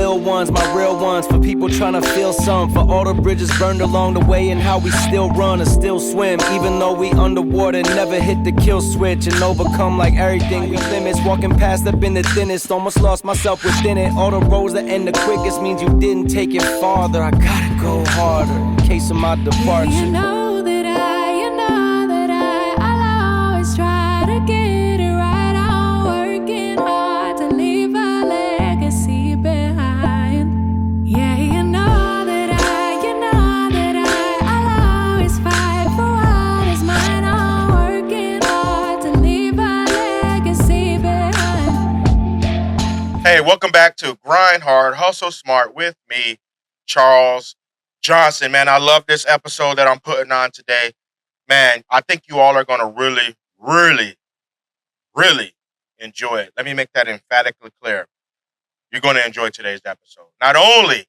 lil ones, my real ones. For people trying to feel some. For all the bridges burned along the way and how we still run and still swim. Even though we underwater, never hit the kill switch and overcome like everything we limits. Walking past up in the thinnest, almost lost myself within it. All the roads that end the quickest means you didn't take it farther. I gotta go harder in case of my departure. You know that I'll always try to get it right. I'm working hard to leave a legacy behind. Yeah, you know that I'll always fight for what is mine. I'm working hard to leave a legacy behind. Hey, welcome back to Grind Hard, Hustle Smart with me, Charles Johnson. Man, I love this episode that I'm putting on today. Man, I think you all are going to really enjoy it. Let me make that emphatically clear. You're going to enjoy today's episode. Not only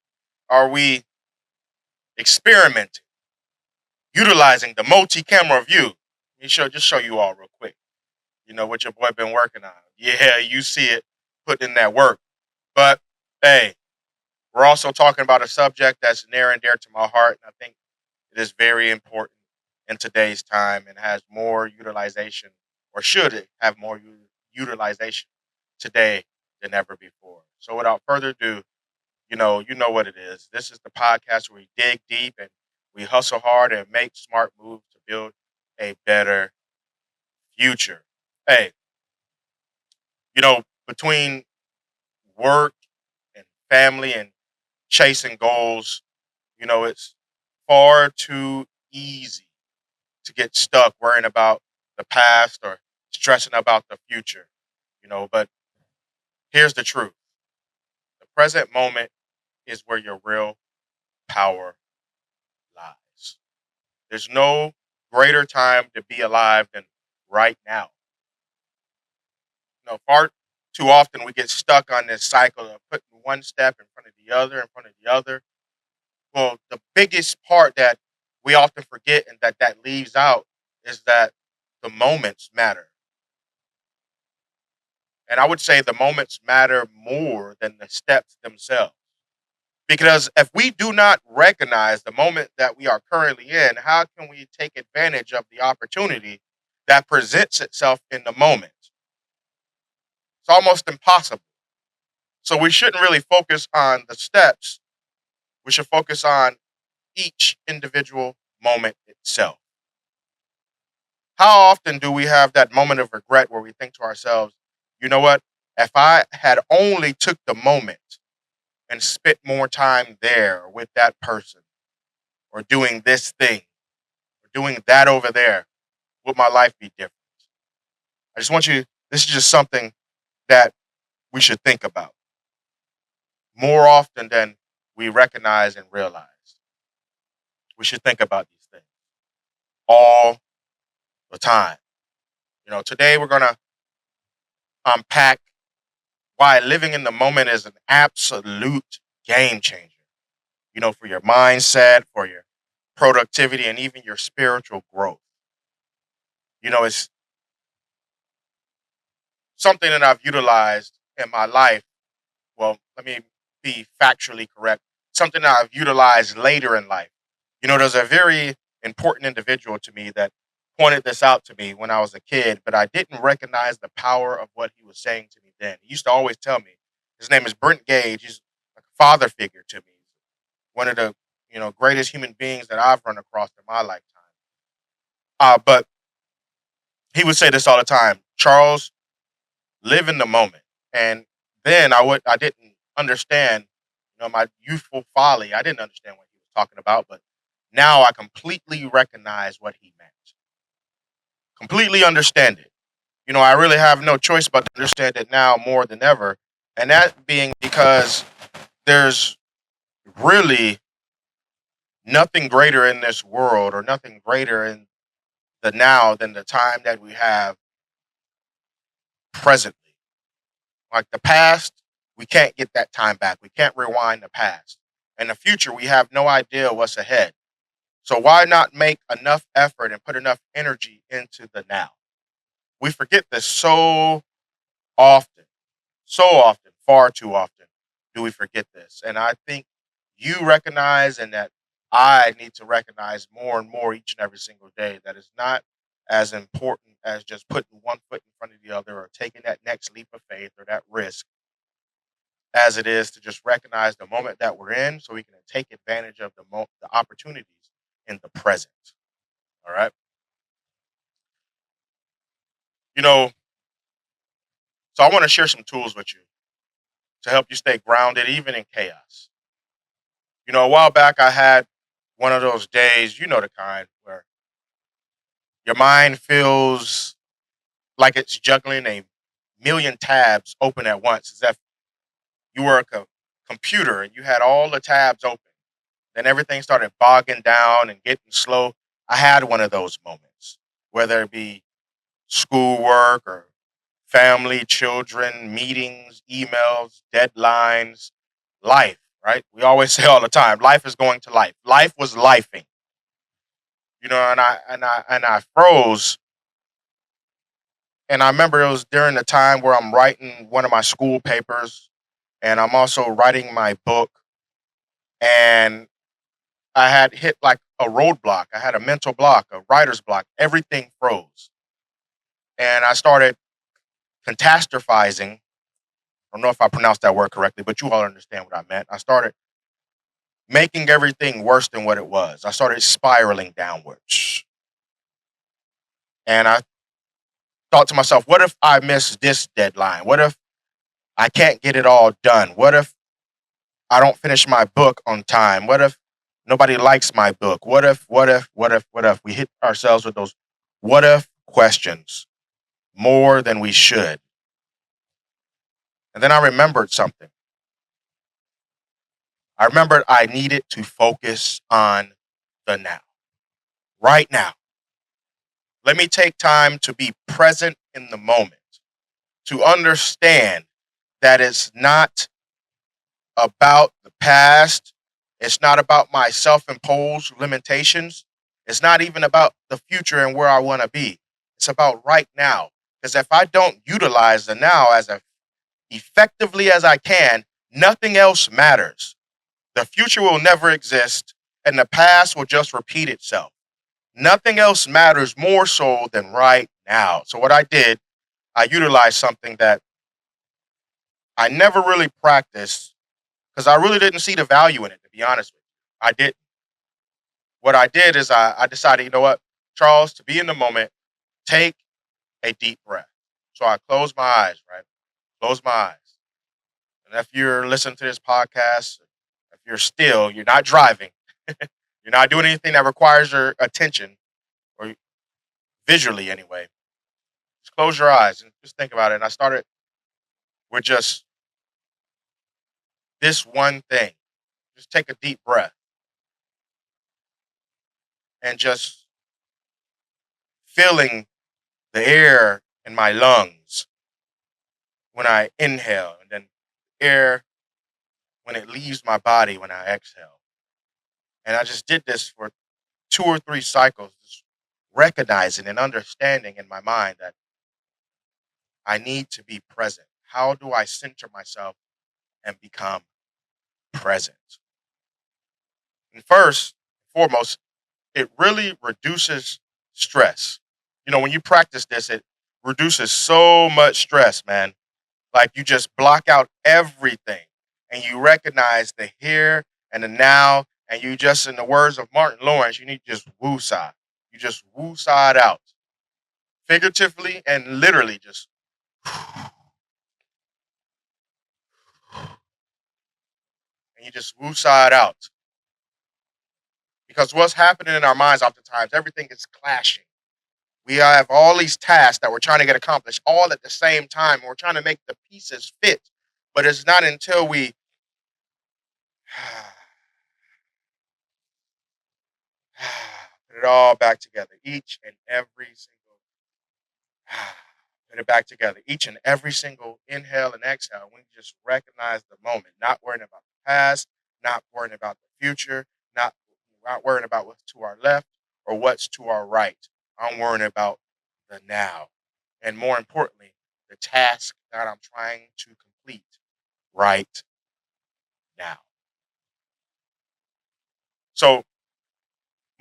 are we experimenting, utilizing the multi-camera view. Let me just show you all real quick. You know what your boy been working on. Yeah, you see it, putting in that work. But, hey, we're also talking about a subject that's near and dear to my heart, and I think it is very important in today's time and has more utilization, or should it have more utilization today than ever before. So without further ado, you know what it is. This is the podcast where we dig deep and we hustle hard and make smart moves to build a better future. Hey, between work and family and chasing goals, it's far too easy to get stuck worrying about the past or stressing about the future, but here's the truth. The present moment is where your real power lies. There's no greater time to be alive than right now. Far too often we get stuck on this cycle of putting one step in front of the other, in front of the other. Well, the biggest part that we often forget and that leaves out is that the moments matter. And I would say the moments matter more than the steps themselves. Because if we do not recognize the moment that we are currently in, how can we take advantage of the opportunity that presents itself in the moment? It's almost impossible. So we shouldn't really focus on the steps. We should focus on each individual moment itself. How often do we have that moment of regret where we think to ourselves, you know what? If I had only took the moment and spent more time there with that person or doing this thing or doing that over there, would my life be different? I just want you, this is just something that we should think about more often than we recognize and realize. We should think about these things all the time. Today we're going to unpack why living in the moment is an absolute game changer, for your mindset, for your productivity, and even your spiritual growth. It's something that I've utilized in my life. Well, let me be factually correct. Something that I've utilized later in life. There's a very important individual to me that pointed this out to me when I was a kid, but I didn't recognize the power of what he was saying to me then. He used to always tell me, his name is Brent Gage. He's like a father figure to me. One of the, greatest human beings that I've run across in my lifetime. But he would say this all the time, Charles, live in the moment. And then I didn't understand, my youthful folly. I didn't understand what he was talking about, but now I completely recognize what he meant. Completely understand it. I really have no choice but to understand it now more than ever. And that being because there's really nothing greater in this world or nothing greater in the now than the time that we have presently. Like the past, we can't get that time back. We can't rewind the past. In the future, we have no idea what's ahead. So why not make enough effort and put enough energy into the now? We forget this so often, far too often, do we forget this? And I think you recognize, and that I need to recognize more and more each and every single day, that it's not as important as just putting one foot in front of the other or taking that next leap of faith or that risk, as it is to just recognize the moment that we're in so we can take advantage of the opportunities in the present. All right. You know, so I want to share some tools with you to help you stay grounded even in chaos. A while back I had one of those days, you know the kind, where your mind feels like it's juggling a million tabs open at once, as if you were a computer and you had all the tabs open. Then everything started bogging down and getting slow. I had one of those moments, whether it be schoolwork or family, children, meetings, emails, deadlines, life, right? We always say all the time, life is going to life. Life was lifing, and I froze. And I remember it was during the time where I'm writing one of my school papers and I'm also writing my book. And I had hit like a roadblock. I had a mental block, a writer's block. Everything froze. And I started catastrophizing. I don't know if I pronounced that word correctly, but you all understand what I meant. I started making everything worse than what it was. I started spiraling downwards. And I thought to myself, what if I miss this deadline? What if I can't get it all done? What if I don't finish my book on time? What if nobody likes my book? What if? We hit ourselves with those what if questions more than we should. And then I remembered something. I remembered I needed to focus on the now, right now. Let me take time to be present in the moment, to understand that it's not about the past. It's not about my self imposed limitations. It's not even about the future and where I want to be. It's about right now. Because if I don't utilize the now as effectively as I can, nothing else matters. The future will never exist, and the past will just repeat itself. Nothing else matters more so than right now. So, what I did, I utilized something that I never really practiced because I really didn't see the value in it, to be honest with you. I didn't. What I did is I decided, you know what, Charles, to be in the moment, take a deep breath. So I closed my eyes, right? Close my eyes. And if you're listening to this podcast, if you're still, you're not driving, you're not doing anything that requires your attention or visually anyway, just close your eyes and just think about it. And I started with just this one thing. Just take a deep breath and just feeling the air in my lungs when I inhale, and then air when it leaves my body when I exhale. And I just did this for 2 or 3 cycles, just recognizing and understanding in my mind that I need to be present. How do I center myself and become present? And first, foremost, it really reduces stress. When you practice this, it reduces so much stress, man. Like you just block out everything and you recognize the here and the now. And you just, in the words of Martin Lawrence, you need to just woosah. You just woosah it out. Figuratively and literally just. And you just woosah it out. Because what's happening in our minds oftentimes, everything is clashing. We have all these tasks that we're trying to get accomplished all at the same time. And we're trying to make the pieces fit. But it's not until we put it all back together, each and every single put it back together, each and every single inhale and exhale. We just recognize the moment, not worrying about the past, not worrying about the future, not worrying about what's to our left or what's to our right. I'm worrying about the now, and more importantly, the task that I'm trying to complete right now. So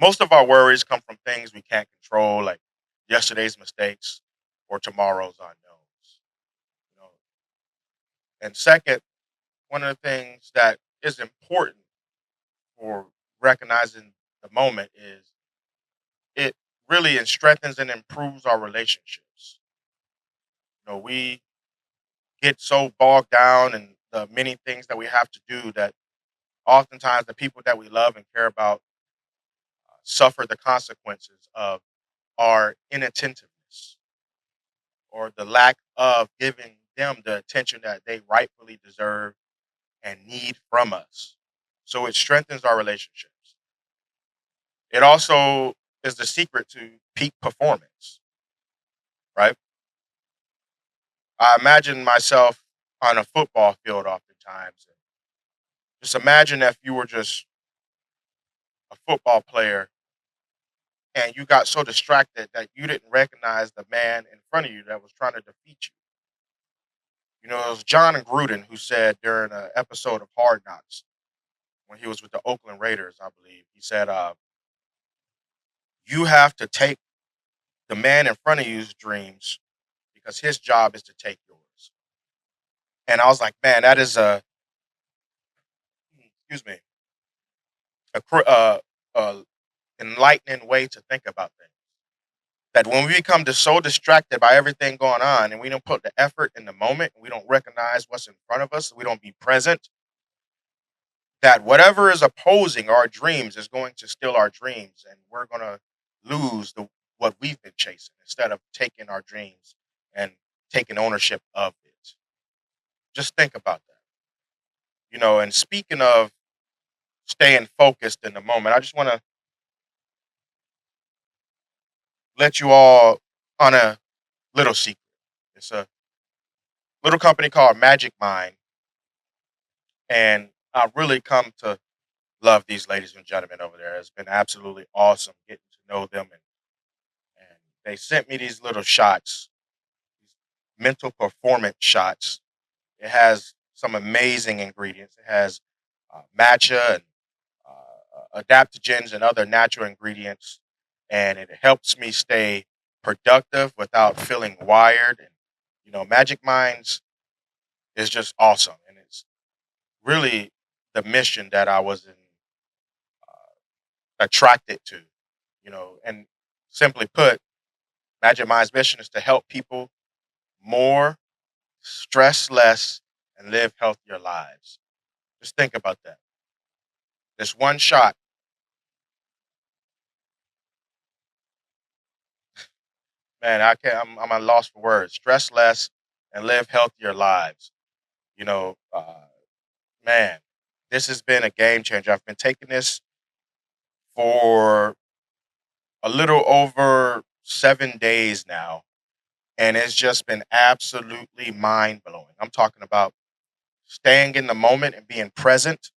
most of our worries come from things we can't control, like yesterday's mistakes or tomorrow's unknowns. You know, and second, one of the things that is important for recognizing the moment is it really strengthens and improves our relationships. We get so bogged down in the many things that we have to do that oftentimes the people that we love and care about suffer the consequences of our inattentiveness or the lack of giving them the attention that they rightfully deserve and need from us. So it strengthens our relationships. It also is the secret to peak performance, right? I imagine myself on a football field oftentimes. And just imagine if you were just a football player and you got so distracted that you didn't recognize the man in front of you that was trying to defeat you. It was John Gruden who said during an episode of Hard Knocks when he was with the Oakland Raiders, I believe, he said, you have to take the man in front of you's dreams because his job is to take yours. And I was like, man, that is excuse me, a enlightening way to think about things. That when we become so distracted by everything going on and we don't put the effort in the moment and we don't recognize what's in front of us, we don't be present, that whatever is opposing our dreams is going to steal our dreams and we're going to lose what we've been chasing instead of taking our dreams and taking ownership of it. Just think about that. And speaking of staying focused in the moment, I just want to let you all on a little secret. It's a little company called Magic Mind, and I've really come to love these ladies and gentlemen over there. It's been absolutely awesome getting to know them, and they sent me these little shots, these mental performance shots. It has some amazing ingredients. It has matcha and adaptogens and other natural ingredients, and it helps me stay productive without feeling wired. And Magic Minds is just awesome, and it's really the mission that I was attracted to. And simply put, Magic Mind's mission is to help people more, stress less, and live healthier lives. Just think about that. This one shot, man, I'm at a loss for words. Stress less and live healthier lives. You know, uh, man, this has been a game changer. I've been taking this for a little over 7 days now, and it's just been absolutely mind blowing. I'm talking about staying in the moment and being present.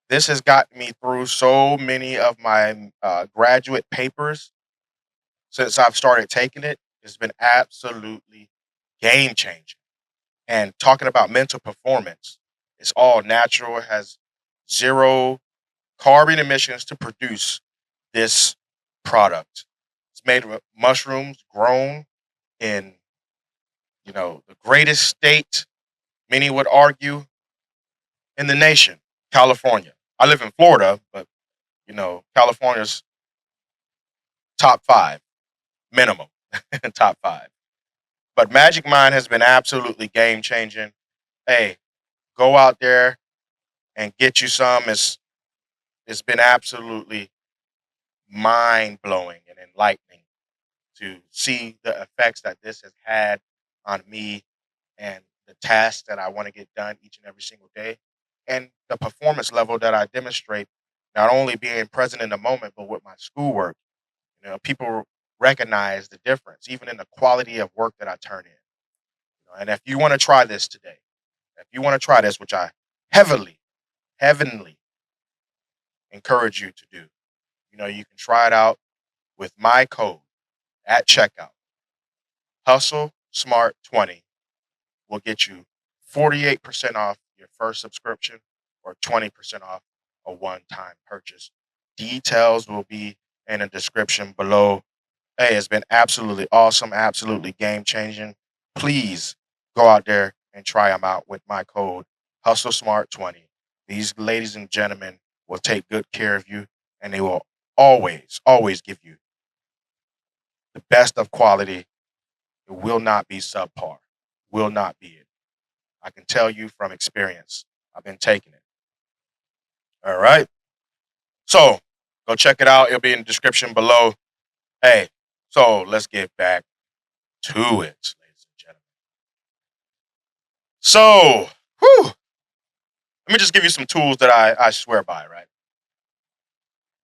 This has gotten me through so many of my graduate papers since I've started taking it. It's been absolutely game changing. And talking about mental performance, it's all natural. It has zero carbon emissions to produce this product. It's made with mushrooms grown in, the greatest state, many would argue, in the nation, California. I live in Florida, but California's top five minimum, top five. But Magic Mind has been absolutely game changing. Hey, go out there and get you some. It's been absolutely mind blowing and enlightening to see the effects that this has had on me and the tasks that I want to get done each and every single day, and the performance level that I demonstrate, not only being present in the moment, but with my schoolwork. People recognize the difference, even in the quality of work that I turn in. And if you want to try this today, if you want to try this, which I heavenly encourage you to do, you can try it out with my code at checkout. Hustle Smart 20 will get you 48% off your first subscription or 20% off a one-time purchase. Details will be in the description below. Hey, it's been absolutely awesome, absolutely game-changing. Please go out there and try them out with my code HustleSmart20. These ladies and gentlemen will take good care of you, and they will always, always give you the best of quality. It will not be subpar. Will not be it. I can tell you from experience. I've been taking it. All right. So go check it out. It'll be in the description below. Hey, so let's get back to it, ladies and gentlemen. So, let me just give you some tools that I swear by, right?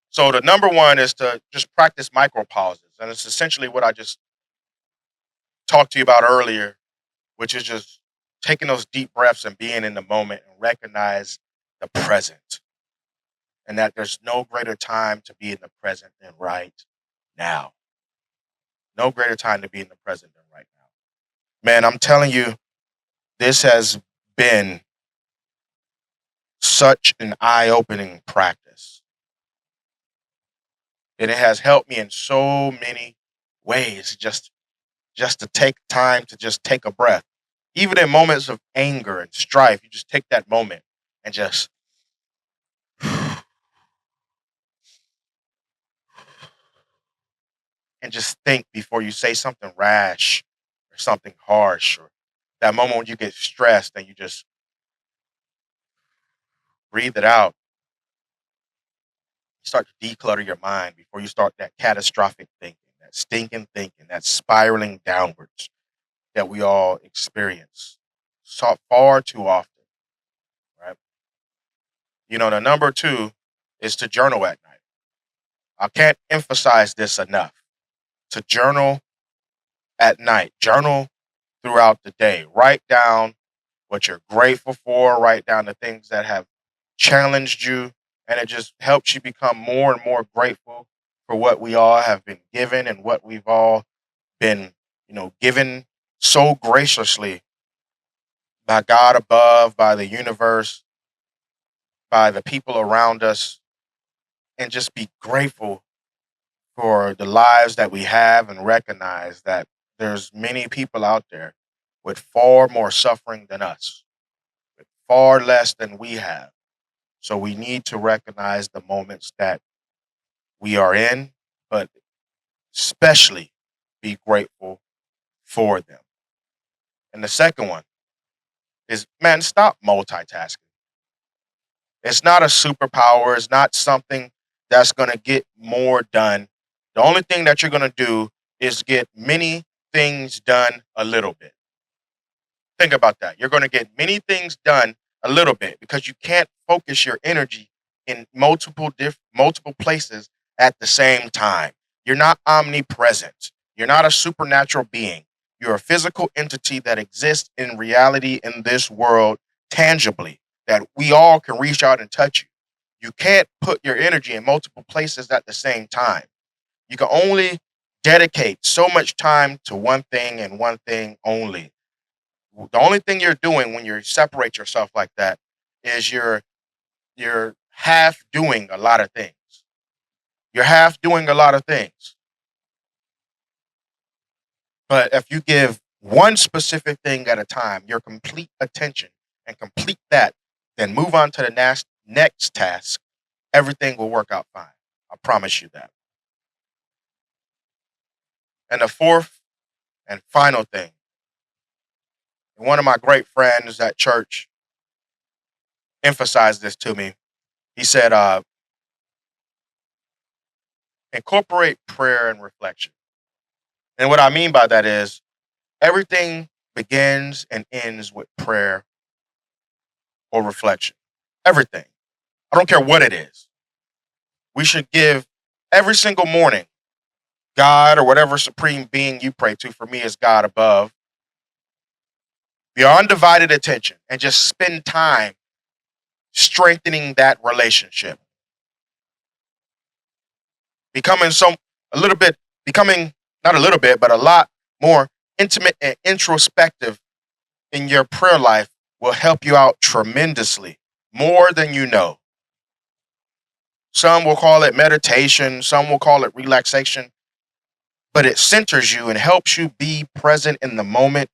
So the number one is to just practice micro pauses. And it's essentially what I just talked to you about earlier, which is just taking those deep breaths and being in the moment and recognize the present. And that there's no greater time to be in the present than right now. No greater time to be in the present than right now. Man, I'm telling you, this has been such an eye-opening practice. And it has helped me in so many ways just to take time to just take a breath. Even in moments of anger and strife, you just take that moment and just think before you say something rash or something harsh, or that moment when you get stressed and you just breathe it out. Start to declutter your mind before you start that catastrophic thinking, that stinking thinking, that spiraling downwards that we all experience so far too often, right? You know, the number two is to journal at night. I can't emphasize this enough. To journal at night, journal throughout the day. Write down what you're grateful for, write down the things that have challenged you, and it just helps you become more and more grateful for what we all have been given and what we've all been, given so graciously by God above, by the universe, by the people around us, and just be grateful for the lives that we have and recognize that there's many people out there with far more suffering than us, with far less than we have. So we need to recognize the moments that we are in, but especially be grateful for them. And the second one is, man, stop multitasking. It's not a superpower. It's not something that's going to get more done. The only thing that you're going to do is get many things done a little bit. Think about that. You're going to get many things done a little bit because you can't focus your energy in multiple places at the same time. You're not omnipresent. You're not a supernatural being. You're a physical entity that exists in reality in this world tangibly, that we all can reach out and touch you. You can't put your energy in multiple places at the same time. You can only dedicate so much time to one thing and one thing only. The only thing you're doing when you separate yourself like that is you're half doing a lot of things. You're half doing a lot of things. But if you give one specific thing at a time, your complete attention, and complete that, then move on to the next task, everything will work out fine. I promise you that. And the fourth and final thing, one of my great friends at church emphasized this to me. He said, incorporate prayer and reflection. And what I mean by that is everything begins and ends with prayer or reflection. Everything. I don't care what it is. We should give every single morning God or whatever supreme being you pray to. For me, is God above. Your undivided attention and just spend time strengthening that relationship. Becoming not a little bit, but a lot more intimate and introspective in your prayer life will help you out tremendously, more than you know. Some will call it meditation, some will call it relaxation, but it centers you and helps you be present in the moment.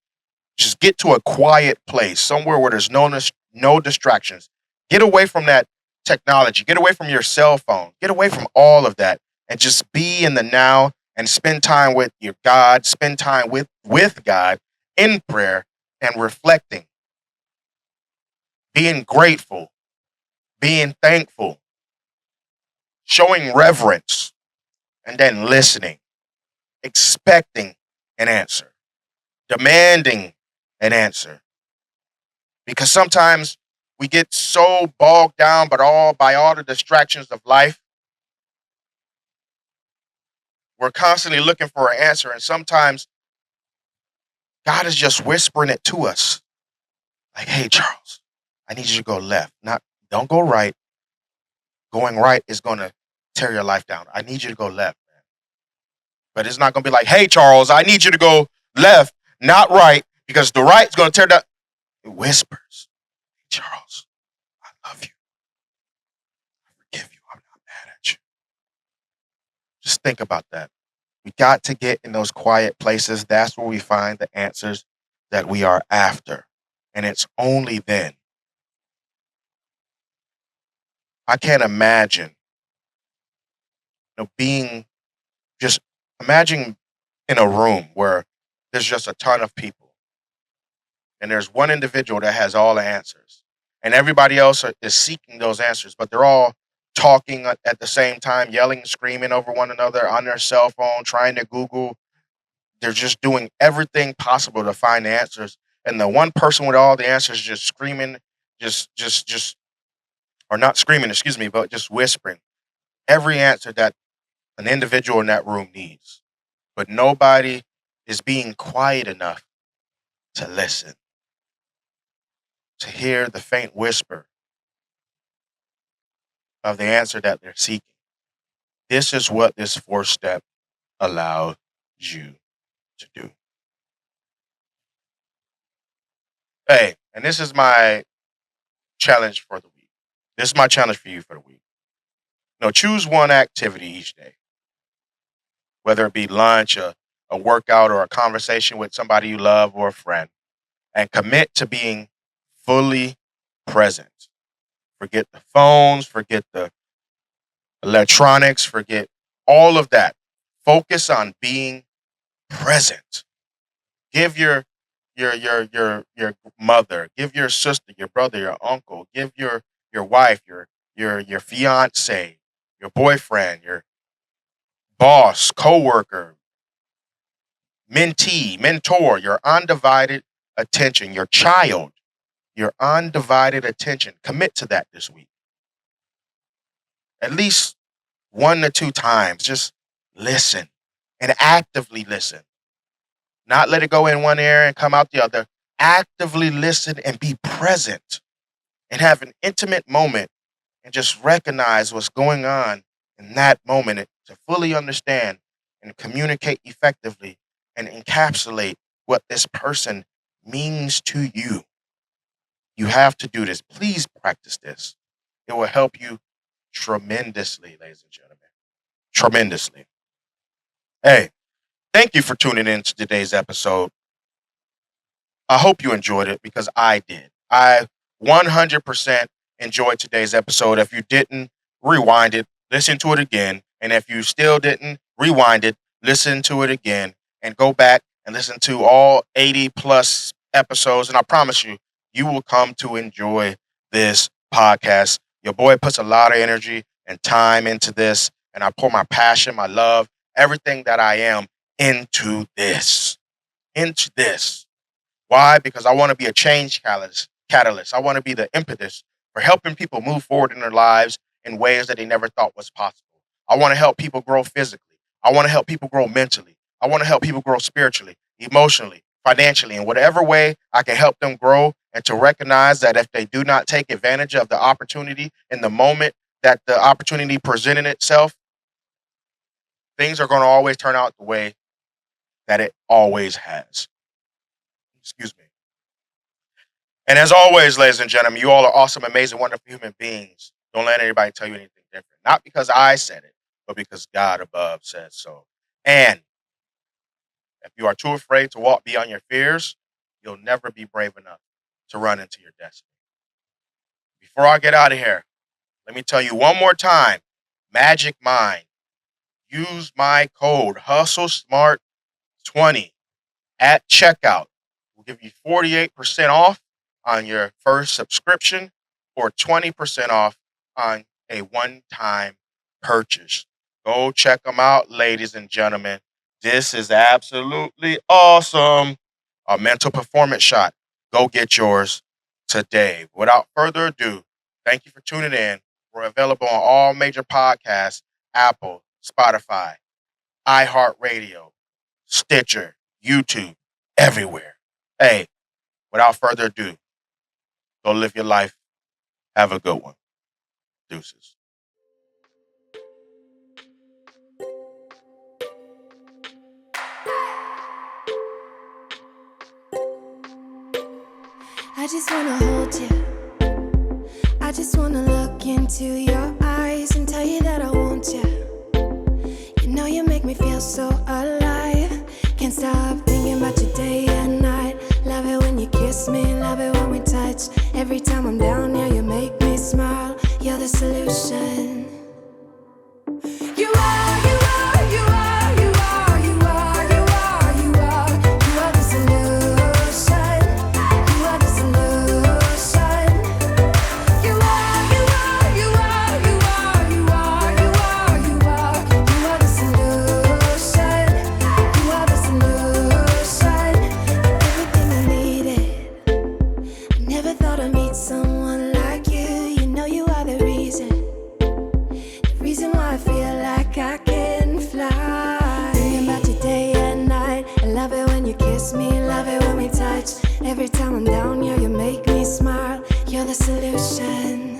Just get to a quiet place, somewhere where there's no distractions. Get away from that technology, get away from your cell phone, get away from all of that, and just be in the now and spend time with your God, spend time with God in prayer and reflecting, being grateful, being thankful, showing reverence, and then listening, expecting an answer, demanding an answer. Because sometimes we get so bogged down by all the distractions of life. We're constantly looking for an answer, and sometimes God is just whispering it to us. Like, hey Charles, I need you to go left. Not Don't go right. Going right is gonna tear your life down. I need you to go left, man. But it's not gonna be like, hey Charles, I need you to go left, not right, because the right is gonna tear down. It whispers, hey Charles, I love you. I forgive you. I'm not mad at you. Just think about that. We got to get in those quiet places. That's where we find the answers that we are after. And it's only then. I can't imagine, being just imagine in a room where there's just a ton of people and there's one individual that has all the answers and everybody else is seeking those answers, but they're all talking at the same time, yelling, screaming over one another on their cell phone, trying to Google. They're just doing everything possible to find the answers. And the one person with all the answers just screaming, just, or not screaming, excuse me, but just whispering every answer that an individual in that room needs. But nobody is being quiet enough to listen, to hear the faint whisper of the answer that they're seeking. This is what this fourth step allows you to do. Hey, and this is my challenge for the week. This is my challenge for you for the week. Choose one activity each day, whether it be lunch, a workout, or a conversation with somebody you love or a friend, and commit to being fully present. Forget the phones, forget the electronics, forget all of that. Focus on being present. Give your mother, give your sister, your brother, your uncle, give your wife, your fiance, your boyfriend, your boss, coworker, mentee, mentor, your undivided attention, your child, your undivided attention. Commit to that this week. At least 1 to 2 times. Just listen and actively listen. Not let it go in one ear and come out the other. Actively listen and be present and have an intimate moment and just recognize what's going on in that moment to fully understand and communicate effectively and encapsulate what this person means to you. You have to do this. Please practice this. It will help you tremendously, ladies and gentlemen. Tremendously. Hey, thank you for tuning in to today's episode. I hope you enjoyed it because I did. I 100% enjoyed today's episode. If you didn't, rewind it, listen to it again. And if you still didn't, rewind it, listen to it again, and go back and listen to all 80 plus episodes. And I promise you, you will come to enjoy this podcast. Your boy puts a lot of energy and time into this, and I pour my passion, my love, everything that I am into this. Into this. Why? Because I want to be a change catalyst. I want to be the impetus for helping people move forward in their lives in ways that they never thought was possible. I want to help people grow physically. I want to help people grow mentally. I want to help people grow spiritually, emotionally, financially, in whatever way I can help them grow, and to recognize that if they do not take advantage of the opportunity in the moment that the opportunity presented itself, things are going to always turn out the way that it always has. Excuse me. And as always, ladies and gentlemen, you all are awesome, amazing, wonderful human beings. Don't let anybody tell you anything different. Not because I said it, but because God above says so. And if you are too afraid to walk beyond your fears, you'll never be brave enough to run into your destiny. Before I get out of here, let me tell you one more time, Magic Mind. Use my code HustleSmart20 at checkout. We'll give you 48% off on your first subscription or 20% off on a one-time purchase. Go check them out, ladies and gentlemen. This is absolutely awesome. A mental performance shot. Go get yours today. Without further ado, thank you for tuning in. We're available on all major podcasts, Apple, Spotify, iHeartRadio, Stitcher, YouTube, everywhere. Hey, without further ado, go live your life. Have a good one. Deuces. I just wanna hold you. I just wanna look into your eyes and tell you that I want you. You know you make me feel so alive. Can't stop thinking about you day and night. Love it when you kiss me, love it when we touch. Every time I'm down here, you make me smile. You're the solution. You are, you are, you are, you are, you are, you are, you are. You are the solution. You are the solution. You are, you are, you are, you are, you are, you are, you are. You are the solution. You are the solution. Everything I needed. I never thought I'd meet someone like you. You know you are the reason. The reason why I feel like I can fly. Thinking about you day and night. I love it when you kiss me, love it when we touch. Every time I'm down here, you make me smile. You're the solution.